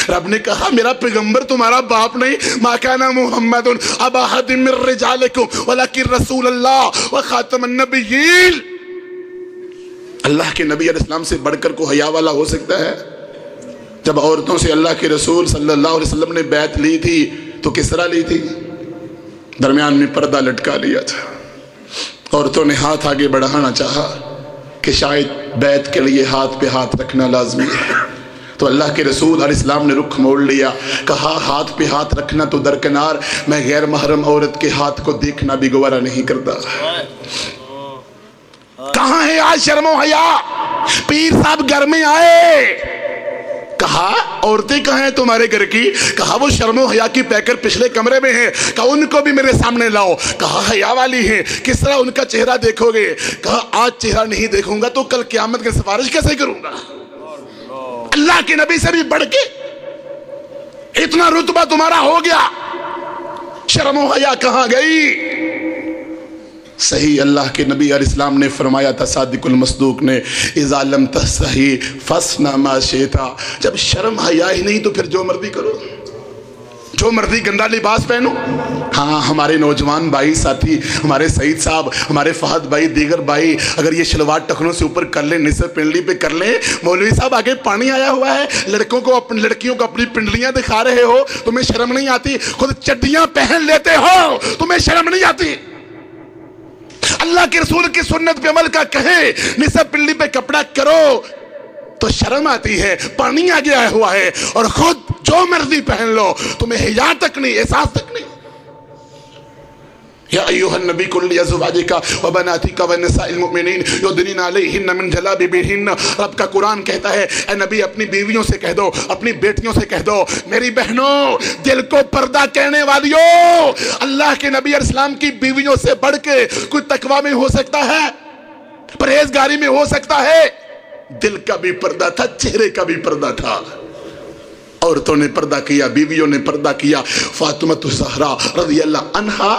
رب نے کہا میرا پیغمبر تمہارا باپ نہیں، ما کان محمد ابا احد من رجالکم ولکن رسول اللہ وخاتم النبیین۔ اللہ کے نبی علیہ السلام سے بڑھ کر کو حیا والا ہو سکتا ہے؟ جب عورتوں سے اللہ کے رسول صلی اللہ علیہ وسلم نے بیعت لی تھی تو کس طرح لی تھی؟ درمیان میں پردہ لٹکا لیا تھا۔ عورتوں نے ہاتھ آگے بڑھانا چاہا کہ شاید بیعت کے لیے ہاتھ پہ ہاتھ رکھنا لازمی ہے، تو اللہ کے رسول علیہ السلام نے رخ موڑ لیا، کہا ہاتھ پہ ہاتھ رکھنا تو درکنار، میں غیر محرم عورت کے ہاتھ کو دیکھنا بھی گوارا نہیں کرتا۔ کہاں ہے آج شرم و حیا؟ پیر صاحب گھر میں آئے، کہا عورتیں کہاں ہیں تمہارے گھر کی؟ کہا وہ شرم و حیا کی پیکر پچھلے کمرے میں ہیں۔ کہا ان کو بھی میرے سامنے لاؤ۔ کہا حیا والی ہیں، کس طرح ان کا چہرہ دیکھو گے؟ کہا آج چہرہ نہیں دیکھوں گا تو کل قیامت کی سفارش کیسے کروں گا؟ اللہ کے نبی سے بھی بڑھ کے اتنا رتبہ تمہارا ہو گیا، شرم و حیا کہاں گئی؟ صحیح اللہ کے نبی علیہ السلام نے فرمایا تھا، صادق المصدوق نے، اذا لم تستحی فاصنع ما شئت، جب شرم حیا ہی نہیں تو پھر جو مرضی کرو، جو مرضی گندا لباس پہنو۔ ہاں ہمارے نوجوان بھائی ساتھی، ہمارے سعید صاحب، ہمارے فہد بھائی، دیگر بھائی اگر یہ شلوار ٹخنوں سے اوپر کر لیں، نصف پنڈلی پہ کر لیں، مولوی صاحب آگے پانی آیا ہوا ہے، لڑکیوں کو اپنی پنڈلیاں دکھا رہے ہو، تمہیں شرم نہیں آتی؟ خود چڈیاں پہن لیتے ہو، تمہیں شرم نہیں آتی؟ اللہ کے رسول کی سنت پہ عمل کا کہیں نصف پنڈلی پہ کپڑا کرو تو شرم آتی ہے، پانی آگے آیا ہوا ہے، اور خود جو مرضی پہن لو، تمہیں حیا تک نہیں، احساس تک نہیں۔ یا ایوہ النبی قل لازواجک وبناتک ونساء المؤمنین یدنین علیہن من جلابیبہن، رب کا قرآن کہتا ہے اے نبی اپنی بیویوں سے کہہ دو، اپنی بیٹیوں سے کہہ دو، میری بہنوں دل کو پردہ کہنے والیوں، اللہ کے نبی علیہ السلام کی بیویوں سے بڑھ کے کوئی تقوی میں ہو سکتا ہے؟ پرہیزگاری میں ہو سکتا ہے؟ دل کا بھی پردہ تھا، چہرے کا بھی پردہ تھا۔ عورتوں نے پردہ کیا، بیویوں نے پردہ کیا۔ فاطمہ الزہرا رضی اللہ عنہا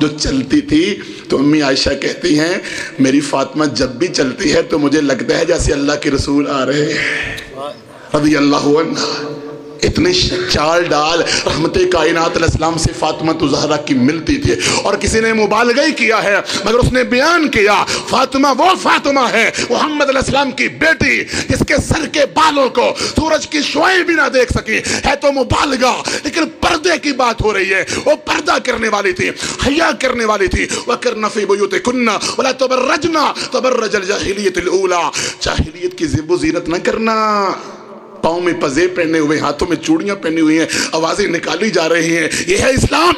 جو چلتی تھی تو امی عائشہ کہتی ہیں میری فاطمہ جب بھی چلتی ہے تو مجھے لگتا ہے جیسے اللہ کے رسول آ رہے ہیں رضی اللہ عنہ۔ اتنی چال ڈال رحمت کائنات علیہ السلام سے فاطمہ الزہرا کی ملتی تھی، اور کسی نے مبالغہ کیا ہے مگر اس نے بیان کیا فاطمہ وہ فاطمہ ہے محمد علیہ السلام کی بیٹی جس کے سر کے بالوں کو سورج کی شعاعیں بھی نہ دیکھ سکی، ہے تو مبالغہ لیکن پردے کی بات ہو رہی ہے۔ وہ پردہ کرنے والی تھی، حیا کرنے والی تھی۔ وَقَرْنَ فِي بُيُوتِكُنَّ وَلَا تَبَرَّجْنَ تَبَرَّجَ الْجَاهِلِيَّةِ الْأُولَى، جاہلیت کی زیب و زینت نہ کرنا، پاؤں میں پزے پہنے ہوئے، ہاتھوں میں چوڑیاں پہنی ہوئی ہیں، آوازیں نکالی جا رہی ہیں۔ یہ ہے اسلام؟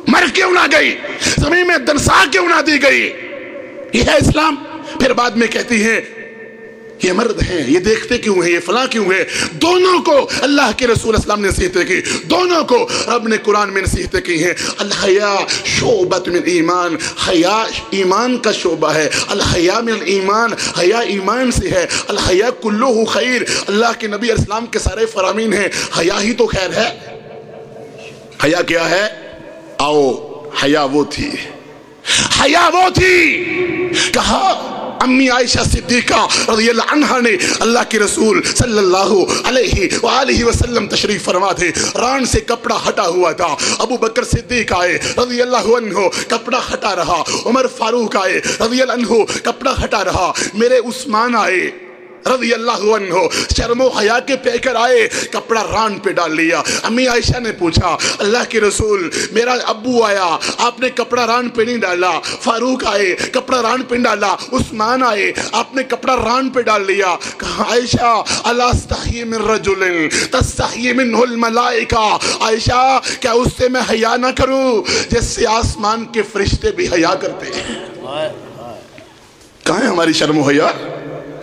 مر کیوں نہ گئی؟ زمین میں دنسا کیوں نہ دی گئی؟ یہ ہے اسلام؟ پھر بعد میں کہتی ہیں یہ مرد ہیں، یہ دیکھتے کیوں ہیں، یہ فلاں کیوں ہے؟ دونوں کو اللہ کے رسول اسلام نے نصیحتیں کی، دونوں کو رب نے قرآن میں نصیحتیں کی ہیں۔ الحیاء شعبۃ من ایمان، حیا ایمان کا شعبہ ہے۔ الحیاء من ایمان، حیا ایمان سے ہے۔ الحیاء کلہ خیر، اللہ کے نبی علیہ السلام کے سارے فرامین ہیں، حیا ہی تو خیر ہے۔ حیا کیا ہے؟ آؤ حیا وہ تھی، حیا وہ تھی۔ کہا امی عائشہ صدیقہ رضی اللہ عنہ نے اللہ کے رسول صلی اللہ علیہ وآلہ وسلم تشریف فرما تھے، ران سے کپڑا ہٹا ہوا تھا، ابو بکر صدیق آئے رضی اللہ عنہ، کپڑا ہٹا رہا، عمر فاروق آئے رضی اللہ عنہ، کپڑا ہٹا رہا، میرے عثمان آئے رضی اللہ عنہ، شرم و حیا کے پیکر آئے، کپڑا ران پہ ڈال لیا۔ امی عائشہ نے پوچھا اللہ کے رسول میرا ابو آیا، آپ نے کپڑا ران پہ نہیں ڈالا، فاروق آئے کپڑا ران پہ ڈالا، عثمان آئے آپ نے کپڑا ران پہ ڈال لیا۔ کہا عائشہ الا استحی من رجل تستحی منہ الملائکہ، عائشہ کیا اس سے میں حیا نہ کروں جس سے آسمان کے فرشتے بھی حیا کرتے ہیں؟ کہاں ہے ہماری شرم و حیا؟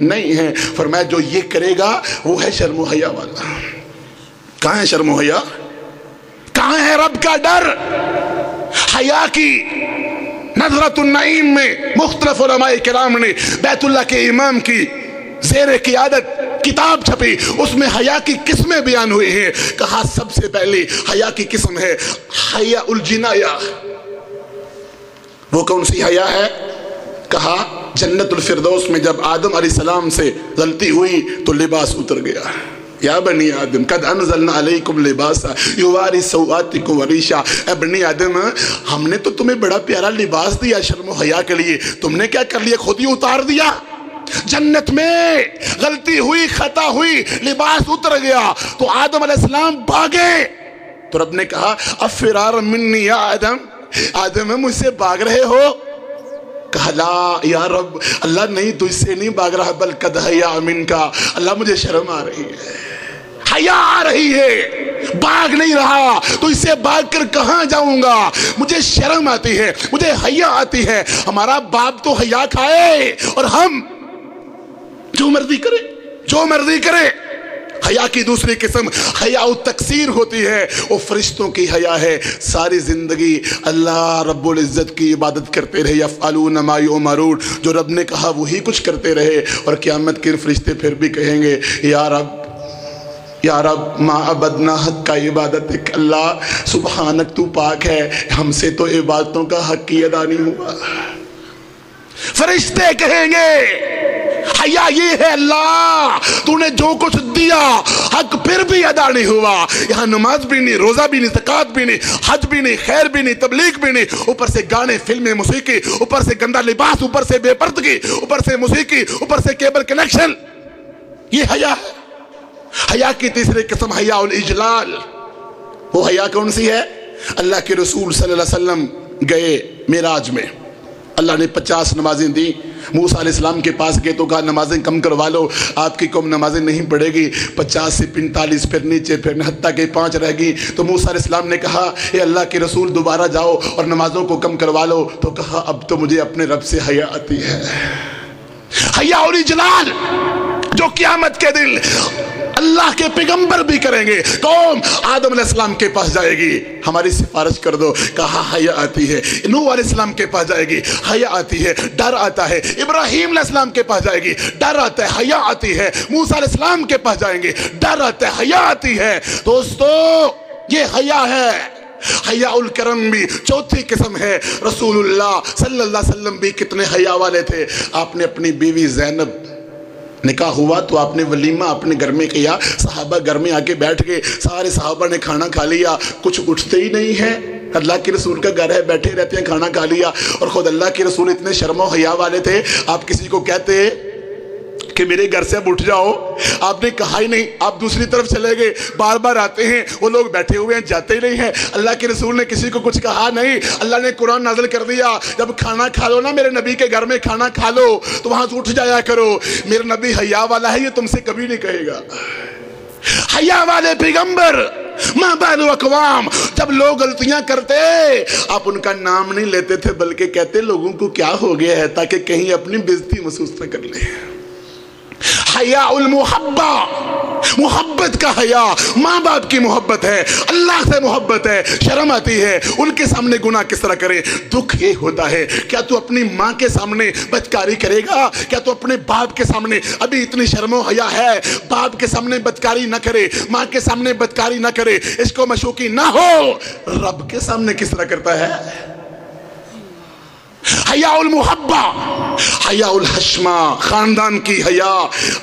نہیں ہے۔ فرمایا جو یہ کرے گا وہ ہے شرم و حیا والا۔ کہاں ہے شرم و حیا؟ کہاں ہے رب کا ڈر؟ حیا کی نظرۃ النعیم میں مختلف علماء کرام نے بیت اللہ کے امام کی زیر قیادت کتاب چھپی، اس میں حیا کی قسمیں بیان ہوئی ہیں۔ کہا سب سے پہلی حیا کی قسم ہے حیا الجنایا۔ وہ کون سی حیا ہے؟ کہا جنت الفردوس میں جب آدم علیہ السلام سے غلطی ہوئی تو لباس اتر گیا۔ یا بنی آدم قد انزلنا علیکم لباسا یواری سوآتکم وریشا، اے بنی آدم ہم نے تو تمہیں بڑا پیارا لباس دیا شرم و حیا کے لیے، تم نے کیا کر لیا؟ خود ہی اتار دیا۔ جنت میں غلطی ہوئی، خطا ہوئی، لباس اتر گیا تو آدم علیہ السلام بھاگے تو رب نے کہا افرار منی یا آدم، آدم مجھ سے بھاگ رہے ہو؟ کہا لا یا رب، اللہ نہیں تجھ سے نہیں بھاگ رہا، بل قد حیا منک، اللہ مجھے شرم آ رہی ہے، حیا آ رہی ہے، بھاگ نہیں رہا تو اس سے بھاگ کر کہاں جاؤں گا، مجھے شرم آتی ہے، مجھے حیا آتی ہے۔ ہمارا باپ تو حیا کھائے اور ہم جو مرضی کرے، جو مرضی کرے۔ حیا کی دوسری قسم حیا التکثیر ہوتی ہے، وہ فرشتوں کی حیا ہے، ساری زندگی اللہ رب العزت کی عبادت کرتے رہے، یفعلون ما یؤمرون، جو رب نے کہا وہی کچھ کرتے رہے، اور قیامت کے فرشتے پھر بھی کہیں گے یا رب ما عبدنا حق کا عبادتک، اللہ سبحانک تو پاک ہے، ہم سے تو عبادتوں کا حق کی ادا نہیں ہوا۔ فرشتے کہیں گے حیا یہ ہے اللہ تو نے جو کچھ دیا حق پھر بھی ادا نہیں ہوا، یہاں نماز بھی نہیں، روزہ بھی نہیں، زکوٰۃ بھی نہیں، حج بھی نہیں، خیر بھی نہیں، تبلیغ بھی نہیں، اوپر سے گانے، فلمیں، موسیقی، اوپر سے گندا لباس، اوپر سے بے پردگی، اوپر سے موسیقی، اوپر سے کیبل کنیکشن، یہ حیا ہے۔ حیا کی تیسری قسم حیا الاجلال، وہ حیا کون سی ہے؟ اللہ کے رسول صلی اللہ علیہ وسلم گئے معراج میں، اللہ نے 50 نمازیں دی، موسیٰ علیہ السلام کے پاس گئے تو کہا نمازیں کم کروا لو، آپ کی قوم نمازیں نہیں پڑھے گی، 50 سے 45 پھر نیچے، پھر حتیٰ کہ 5 رہ گی، تو موسیٰ علیہ السلام نے کہا اے اللہ کے رسول دوبارہ جاؤ اور نمازوں کو کم کروا لو، تو کہا اب تو مجھے اپنے رب سے حیا آتی ہے۔ حیا اور اجلال جو قیامت کے دن اللہ کے پیغمبر بھی کریں گے، قوم آدم علیہ السلام کے پاس جائے گی ہماری سفارش کر دو، کہا حیا آتی ہے، نوح علیہ السلام کے پاس جائے گی، حیا آتی ہے، ڈر آتا ہے، ابراہیم علیہ السلام کے پاس جائے گی، ڈر آتا ہے، حیا آتی ہے، موسیٰ علیہ السلام کے پاس جائیں گے، ڈر آتا ہے، حیا آتی ہے۔ دوستو یہ حیا ہے۔ حیا الکرم بھی چوتھی قسم ہے۔ رسول اللہ صلی اللہ علیہ وسلم بھی کتنے حیا والے تھے۔ آپ نے اپنی بیوی زینب نکاح ہوا تو آپ نے ولیمہ اپنے گھر میں کیا، صحابہ گھر میں آ کے بیٹھ گئے، سارے صحابہ نے کھانا کھا لیا، کچھ اٹھتے ہی نہیں ہیں، اللہ کے رسول کا گھر ہے، بیٹھے رہتے ہیں، کھانا کھا لیا، اور خود اللہ کے رسول اتنے شرم و حیا والے تھے، آپ کسی کو کہتے کہ میرے گھر سے اب اٹھ جاؤ، آپ نے کہا ہی نہیں، آپ دوسری طرف چلے گئے، بار بار آتے ہیں، وہ لوگ بیٹھے ہوئے ہیں، جاتے ہی نہیں ہیں، اللہ کے رسول نے کسی کو کچھ کہا نہیں، اللہ نے قرآن نازل کر دیا جب کھانا کھا لو نا میرے نبی کے گھر میں کھانا کھا لو تو وہاں سے اٹھ جایا کرو، میرے نبی حیا والا ہے، یہ تم سے کبھی نہیں کہے گا۔ حیا والے پیغمبر ما بال اقوام، جب لوگ غلطیاں کرتے آپ ان کا نام نہیں لیتے تھے بلکہ کہتے لوگوں کو کیا ہو گیا ہے تاکہ کہیں اپنی بےزتی محسوس نہ کر لیں۔ حیا المحبہ، محبت کا حیا، ماں باپ کی محبت ہے، اللہ سے محبت ہے، شرم آتی ہے، ان کے سامنے گناہ کس طرح کریں۔ دکھ یہ ہوتا ہے کیا تو اپنی ماں کے سامنے بدکاری کرے گا، کیا تو اپنے باپ کے سامنے، ابھی اتنی شرم و حیا ہے باپ کے سامنے بدکاری نہ کرے، ماں کے سامنے بدکاری نہ کرے، اس کو مشوقی نہ ہو، رب کے سامنے کس طرح کرتا ہے۔ حیا المحبہ، حیا الحشمہ، خاندان کی حیا۔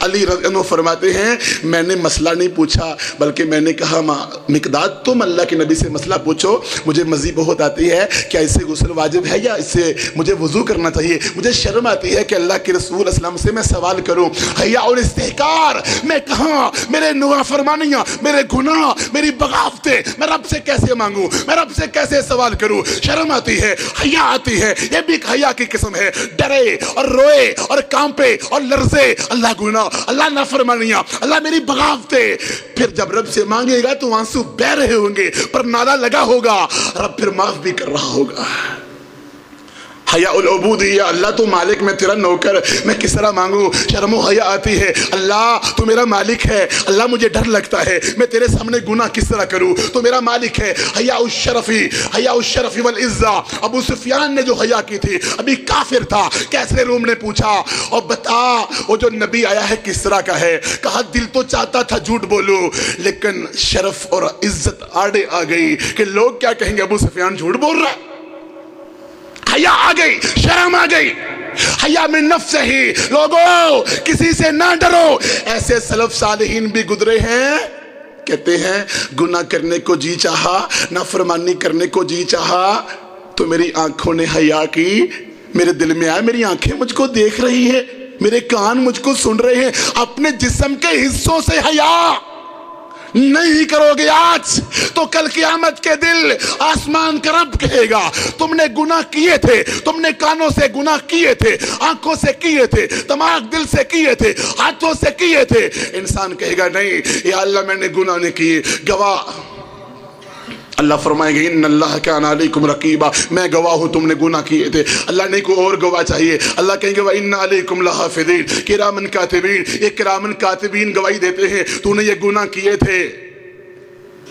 علی رضی اللہ عنہ فرماتے ہیں میں نے مسئلہ نہیں پوچھا بلکہ میں نے کہا مقداد تم اللہ کے نبی سے مسئلہ پوچھو، مجھے مزید بہت آتی ہے، کیا اس سے غسل واجب ہے یا اس سے مجھے وضو کرنا چاہیے، مجھے شرم آتی ہے کہ اللہ کے رسول صلی اللہ علیہ وسلم سے میں سوال کروں۔ حیا الاستحقار، میں کہاں میرے نافرمانیاں، میرے گناہ، میری بغاوتیں میں رب سے کیسے مانگوں، میں رب سے کیسے سوال کروں، شرم آتی ہے، حیا آتی ہے۔ یہ بھی ایک حیا کی قسم ہے، ڈرے اور روئے اور کانپے اور لرزے، اللہ گناہ، اللہ نافرمانیاں، اللہ میری بغاوتیں، پھر جب رب سے مانگے گا تو آنسو بہ رہے ہوں گے پر نالا لگا ہوگا، رب پھر معاف بھی کر رہا ہوگا۔ حیا العبودیہ، اللہ تو مالک، میں تیرا نوکر، میں کس طرح مانگوں؟ شرم و حیا آتی ہے، اللہ تو میرا مالک ہے، اللہ مجھے ڈر لگتا ہے، میں تیرے سامنے گناہ کس طرح کروں؟ تو میرا مالک ہے۔ حیا الشرفی والعزہ، ابو سفیان نے جو حیا کی تھی، ابھی کافر تھا، کیسرے روم نے پوچھا اور بتا وہ جو نبی آیا ہے کس طرح کا ہے؟ کہا دل تو چاہتا تھا جھوٹ بولوں، لیکن شرف اور عزت آڑے آ گئی کہ لوگ کیا کہیں گے، ابو سفیان جھوٹ بول رہا ہے۔ حیا آ گئی، شرم آ گئی، حیا من نفس ہی، لوگوں کسی سے نہ ڈرو۔ ایسے سلف صالحین بھی گزرے ہیں، کہتے ہیں گناہ کرنے کو جی چاہا، نافرمانی کرنے کو جی چاہا تو میری آنکھوں نے حیا کی، میرے دل میں آیا میری آنکھیں مجھ کو دیکھ رہی ہیں، میرے کان مجھ کو سن رہے ہیں، اپنے جسم کے حصوں سے حیا نہیں کرو گے آج تو کل قیامت کے دل آسمان کا رب کہے گا تم نے گناہ کیے تھے، تم نے کانوں سے گناہ کیے تھے، آنکھوں سے کیے تھے، دماغ دل سے کیے تھے، ہاتھوں سے کیے تھے۔ انسان کہے گا نہیں یا اللہ میں نے گناہ نہیں کیے، گواہ اللہ فرمائے گا ان اللہ کان علیکم رقیبا، میں گواہ ہوں تم نے گناہ کیے تھے، اللہ نہیں کوئی اور گواہ چاہیے۔ اللہ کہیں گے وَإِنَّ عَلَيْكُمْ لَحَافِظِينَ، کرامن کاتبین، یہ کرامن کاتبین گواہی دیتے ہیں تو نے یہ گناہ کیے تھے۔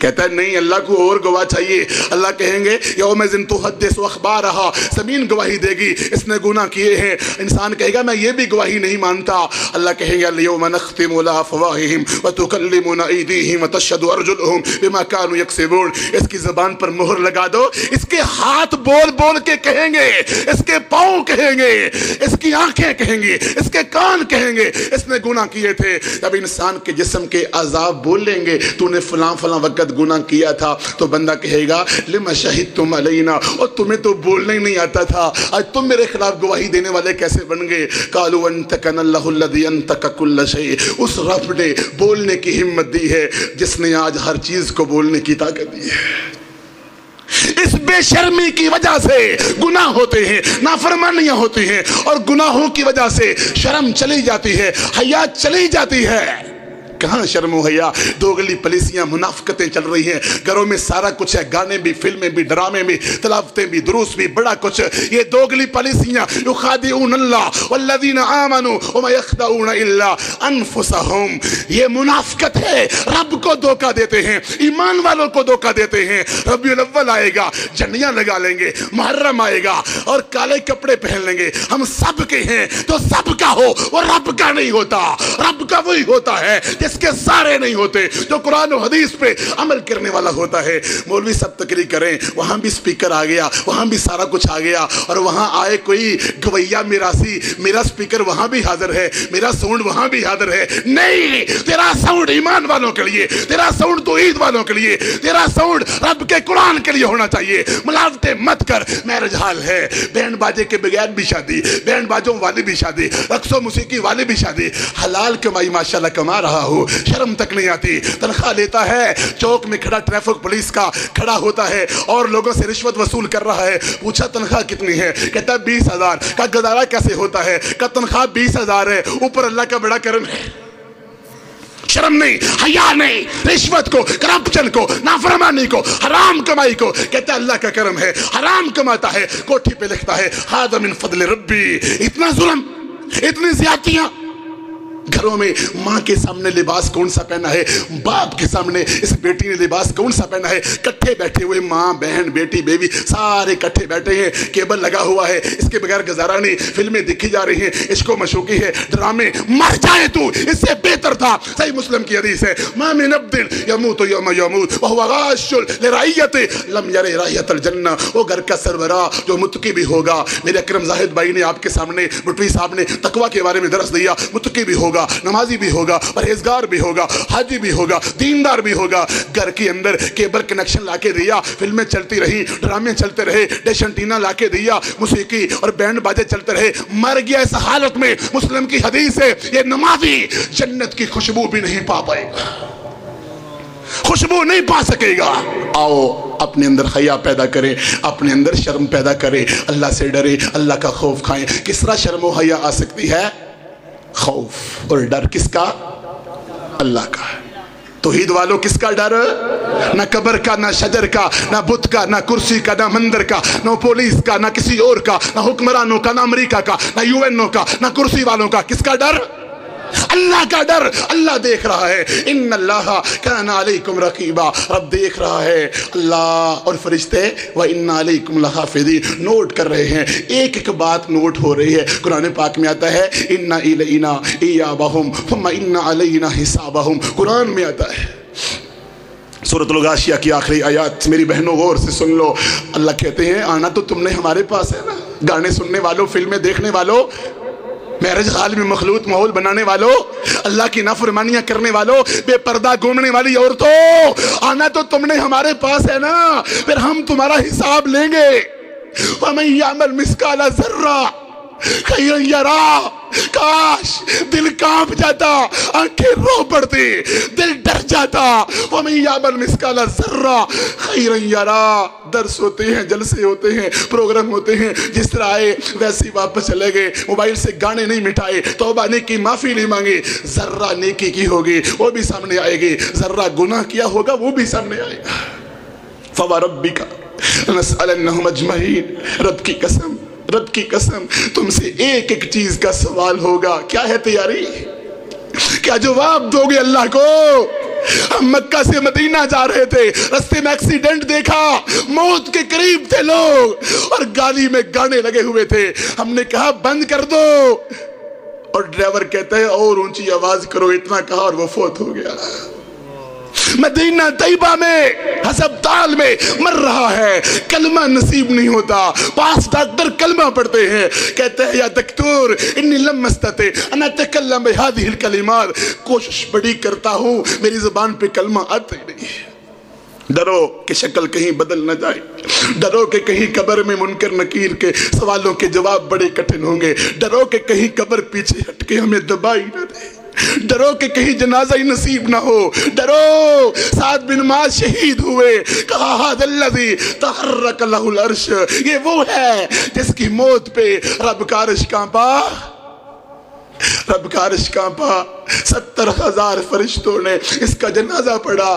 کہتا ہے نہیں اللہ کو اور گواہ چاہیے۔ اللہ کہیں گے یومئذ تحدث اخبارہا، زمین گواہی دے گی اس نے گناہ کیے ہیں۔ انسان کہے گا میں یہ بھی گواہی نہیں مانتا۔ اللہ کہیں گے الیوم نختم علی افواہہم وتکلمنا ایدیہم وتشہد ارجلہم بما کانوا یکسبون، اس کی زبان پر مہر لگا دو، اس کے ہاتھ بول بول کے کہیں گے، اس کے پاؤں کہیں گے، اس کی آنکھیں کہیں گی، اس کے کان کہیں گے اس نے گناہ کیے تھے۔ جب انسان کے جسم کے اعضاء بولیں گے تو نے فلاں فلاں وقت گناہ کیا تھا تو بندہ کہے گا لما شہدتم علینا، اور تمہیں تو بولنا ہی نہیں آتا تھا، آج تم میرے خلاف گواہی دینے والے کیسے بن گئے؟ قالوا انطقنا اللہ الذی انطق کل شیء، اس رب نے بولنے کی ہمت دی ہے جس نے آج ہر چیز کو بولنے کی طاقت دی ہے۔ اس بے شرمی کی وجہ سے گناہ ہوتے ہیں، نافرمانیاں ہوتی ہیں، اور گناہوں کی وجہ سے شرم چلی جاتی ہے، حیا چلی جاتی ہے۔ کہاں شرم و حیا؟ دوغلی پالیسیاں، منافقتیں چل رہی ہیں، گھروں میں سارا کچھ ہے، گانے بھی، فلمیں بھی، ڈرامے بھی، تلاوتیں بھی، دروس بھی، بڑا کچھ۔ یہ دوغلی پالیسیاں یخادعون اللہ والذین آمنوا وما یخدعون الا انفسہم، یہ منافقت ہے، رب کو دھوکہ دیتے ہیں، ایمان والوں کو دھوکہ دیتے ہیں۔ ربیع الاول آئے گا، جھنڈیاں لگا لیں گے، محرم آئے گا اور کالے کپڑے پہن لیں گے، ہم سب کے ہیں تو سب کا ہو، وہ رب کا نہیں ہوتا، رب کا وہی ہوتا ہے جس کے سارے نہیں ہوتے، جو قرآن و حدیث پہ عمل کرنے والا ہوتا ہے۔ مولوی سب تقریر کریں، وہاں بھی سپیکر آ گیا، وہاں بھی سارا کچھ آ گیا، اور وہاں آئے کوئی گویا میراسی، میرا سپیکر وہاں بھی حاضر ہے، میرا ساؤنڈ وہاں بھی حاضر ہے۔ نہیں، تیرا ساؤنڈ ایمان والوں کے لیے، تیرا ساؤنڈ توحید والوں کے لیے، تیرا ساؤنڈ رب کے قرآن کے لیے ہونا چاہیے۔ ملاوٹیں مت کر، میرج حال ہے، بینڈ باجے کے بغیر بھی شادی، بینڈ باجوں والی بھی شادی، رقص و موسیقی والی بھی شادی، حلال کمائی ماشاءاللہ کما رہا ہو، شرم تک نہیں آتی، تنخواہ لیتا ہے، چوک میں کھڑا ٹریفک پولیس کا کھڑا ہوتا ہے اور لوگوں سے رشوت وصول کر رہا ہے۔ پوچھا تنخواہ کتنی ہے؟ کہتا ہے 20,000۔ کا گزارا کیسے ہوتا ہے؟ کا تنخواہ 20,000 ہے، اوپر اللہ کا بڑا کرم ہے۔ شرم نہیں، حیا نہیں، رشوت کو، کرپشن کو، نافرمانی کو، حرام کمائی کو، کہتا ہے اللہ کا کرم ہے، حرام کماتا ہے، کوٹھی پہ لکھتا ہے ھذا من فضل ربی۔ اتنا ظلم، اتنی زیادتیاں۔ گھروں میں ماں کے سامنے لباس کون سا پہنا ہے، باپ کے سامنے اس بیٹی نے لباس کون سا پہنا ہے، کٹھے بیٹھے ہوئے ماں بہن بیٹی بیوی سارے کٹھے بیٹھے ہیں، کیبل لگا ہوا ہے، اس کے بغیر گزارا نہیں، فلمیں دکھی جا رہی ہیں، عشق و مشوقی ہے، ڈرامے، مر جائے تو اس سے بہتر تھا۔ صحیح مسلم کی حدیث ہے ما من عبد یموت یوم یموت وهو غاش لرعیته لم یر رائحۃ الجنہ، وہ گھر کا سربراہ جو متقی بھی ہوگا۔ میرے اکرم زاہد بھائی نے آپ کے سامنے، بٹوی صاحب نے تقوی کے بارے میں درس دیا، متقی بھی ہوگا، نمازی بھی ہوگا، پرہیزگار بھی ہوگا، حاجی بھی ہوگا، دیندار بھی ہوگا۔ گھر کے اندر کیبل کنیکشن لا کے دیا، فلمیں چلتی رہی، ڈرامے چلتے رہے، ڈش انٹینا لا کے دیا، موسیقی اور بینڈ باجے چلتے رہے، مر گیا اس حالت میں۔ مسلم کی حدیث ہے یہ نمازی جنت کی خوشبو بھی نہیں پا پائے گا، خوشبو نہیں پا سکے گا۔ آؤ اپنے اندر حیا پیدا کریں، اپنے اندر شرم پیدا کریں، اللہ سے ڈریں، اللہ کا خوف کھائیں۔ کس طرح شرم و حیا آ سکتی ہے؟ خوف اور ڈر کس کا؟ اللہ کا ہے۔ توحید والوں کس کا ڈر؟ نہ قبر کا، نہ شجر کا، نہ بت کا، نہ کرسی کا، نہ مندر کا، نہ پولیس کا، نہ کسی اور کا، نہ حکمرانوں کا، نہ امریکہ کا، نہ یو این او کا، نہ کرسی والوں کا. کس کا ڈر؟ اللہ کا ڈر. اللہ دیکھ رہا ہے. ان اللہ کان علیکم رقیبا. رب دیکھ رہا ہے. اللہ اور فرشتے وَإِنَّ عَلَيْكُمْ لَحَافِظِينَ نوٹ کر رہے ہیں. ایک ایک بات نوٹ ہو رہی ہے. قرآن پاک میں آتا ہے إِنَّ إِلَيْنَا إِيَابَهُمْ ثُمَّ إِنَّ عَلَيْنَا حِسَابَهُمْ. قرآن میں آتا ہے. سورۃ الغاشیہ کی آخری آیات میری بہنوں غور سے سن لو. اللہ کہتے ہیں آنا تو تم نے ہمارے پاس ہے نا. گانے سننے والوں، فلمیں دیکھنے والوں، میرج حال میں مخلوط ماحول بنانے والوں، اللہ کی نافرمانیاں کرنے والوں، بے پردہ گھومنے والی عورتوں، آنا تو تم نے ہمارے پاس ہے نا. پھر ہم تمہارا حساب لیں گے. وَمَن يَعْمَلْ مِثْقَالَ ذَرَّةٍ خَيْرًا يَرَهُ. کاش دل کانپ جاتا، آنکھیں رو پڑتی، دل ڈر جاتا. وَمَن يَعْمَلْ مِثْقَالَ ذَرَّةٍ خَيْرًا يَرَهُ. درس ہوتے ہیں، جلسے ہوتے ہیں، پروگرام ہوتے ہیں، جس طرح آئے ویسے واپس چلے گئے. موبائل سے گانے نہیں مٹھائے، توبہ نیکی معافی نہیں مانگی. ذرہ نیکی کی ہوگی وہ بھی سامنے آئے گی، ذرہ گناہ کیا ہوگا وہ بھی سامنے آئے گا. فَوَرَبِّكَ لَنَسْأَلَنَّهُمْ أَجْمَعِينَ. رب کی قسم، رب کی قسم تم سے ایک ایک چیز کا سوال ہوگا. کیا ہے تیاری؟ کیا جواب دو گے اللہ کو؟ ہم مکہ سے مدینہ جا رہے تھے، رستے میں ایکسیڈنٹ دیکھا، موت کے قریب تھے لوگ اور گاڑی میں گانے لگے ہوئے تھے. ہم نے کہا بند کر دو اور ڈرائیور کہتا ہے اور اونچی آواز کرو. اتنا کہا اور وہ فوت ہو گیا. مدینہ طیبہ میں ہسپتال میں مر رہا ہے، کلمہ نصیب نہیں ہوتا. پاس ڈاکٹر کلمہ پڑھتے ہیں، کہتے ہیں یا دکتور انی لم استطع ان اتکلم بہذه الکلمات. کوشش بڑی کرتا ہوں، میری زبان پہ کلمہ آتے نہیں. ڈرو کہ شکل کہیں بدل نہ جائے، ڈرو کہ کہیں قبر میں منکر نکیر کے سوالوں کے جواب بڑے کٹھن ہوں گے، ڈرو کہ کہیں قبر پیچھے ہٹ کے ہمیں دبائی نہ دے، ڈرو کہ کہیں جنازہ ہی نصیب نہ ہو. ڈرو. سعد بن معاذ شہید ہوئے، کہا ھذا الذی تحرک لہ العرش. یہ وہ ہے جس کی موت پہ رب کا عرش کانپا، رب کا عرش کانپا. 70,000 فرشتوں نے اس کا جنازہ پڑھا.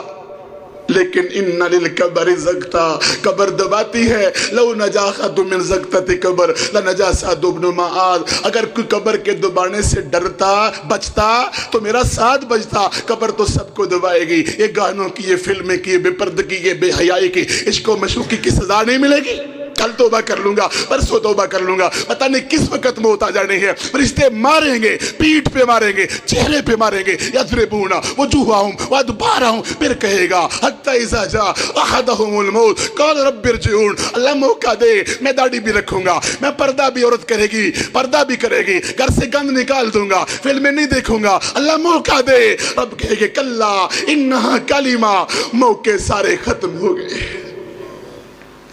لیکن ان للقبر زغتا، قبر دباتی ہے. لو نجا احد من زغتۃ قبر لنجا سعد بن معاذ. اگر کوئی قبر کے دبانے سے ڈرتا بچتا تو میرا ساتھ بچتا. قبر تو سب کو دبائے گی. یہ گانوں کی، یہ فلمیں کی، یہ بے پردگی، یہ بے حیائی کی، عشق و مشوقی کی سزا نہیں ملے گی. کل توبہ کر لوں گا، پرسوں توبہ کر لوں گا، پتہ نہیں کس وقت موت آ جانی ہے. فرشتے ماریں گے، پیٹھ پہ ماریں گے، چہرے پہ ماریں گے. یضربون وجوہہم وادبارہم. پھر کہے گا حتی اذا جاء احدہم الموت قال رب ارجعون. اللہ موقع دے، میں داڑھی بھی رکھوں گا، میں پردہ بھی عورت کرے گی، پردہ بھی کرے گی، گھر سے گند نکال دوں گا، فلمیں نہیں دیکھوں گا. اللہ موقع دے. رب کہے گے کلا انہا کلمہ. موقع سارے ختم ہو گئے.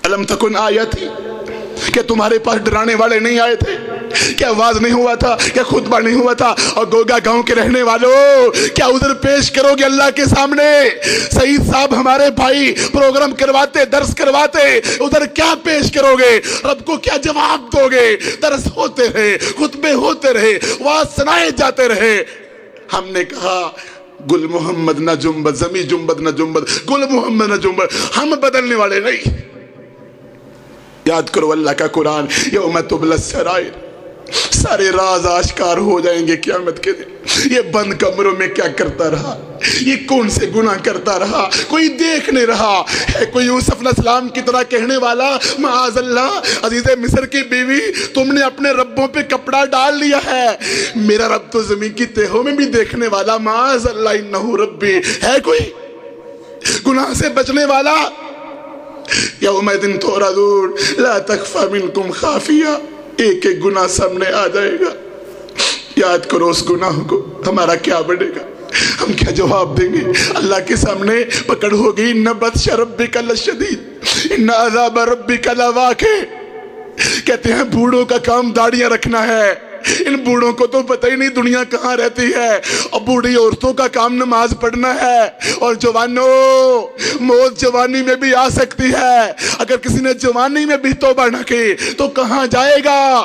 علم تکن آیتی، کہ تمہارے پاس ڈرانے والے نہیں آئے تھے؟ کیا آواز نہیں ہوا تھا؟ کیا خطبہ نہیں ہوا تھا؟ اور گوگا گاؤں کے رہنے والوں کیا عذر پیش کرو گے اللہ کے سامنے؟ سعید صاحب ہمارے بھائی پروگرام کرواتے، درس کرواتے، ادھر کیا پیش کرو گے؟ رب کو کیا جواب دو گے؟ درس ہوتے رہے، خطبے ہوتے رہے، واز سنائے جاتے رہے. ہم نے کہا گل محمد نہ جنبت، زمیں جنبت نہ جنبت، گل محمد نہ جنبت. ہم بدلنے والے نہیں. یاد کرو اللہ کا قرآن، یوم تبلی السرائر. سارے راز آشکار ہو جائیں گے قیامت کے دن. یہ بند کمروں میں کیا کرتا رہا، یہ کون سے گناہ کرتا رہا، کوئی دیکھ نہیں رہا. ہے کوئی یوسف علیہ السلام کی طرح کہنے والا معاذ اللہ عزیز مصر کی بیوی تم نے اپنے ربوں پہ کپڑا ڈال لیا ہے، میرا رب تو زمین کی تہوں میں بھی دیکھنے والا. معاذ اللہ انہو ربی. ہے کوئی گناہ سے بچنے والا؟ یومئذ تعرضون لا تخفی منکم خافیہ. ایک ایک گناہ سامنے آ جائے گا. یاد کرو اس گناہ کو، ہمارا کیا بڑھے گا، ہم کیا جواب دیں گے اللہ کے سامنے؟ پکڑ ہوگی. ان بطش ربک لشدید ان عذاب ربک لواقع. کہتے ہیں بوڑھوں کا کام داڑیاں رکھنا ہے. ان بوڑھوں کو تو پتہ ہی نہیں دنیا کہاں رہتی ہے. اور بوڑھی عورتوں کا کام نماز پڑھنا ہے. اور جوانوں، موت جوانی میں بھی آ سکتی ہے. اگر کسی نے جوانی میں بھی توبہ نہ کی تو کہاں جائے گا؟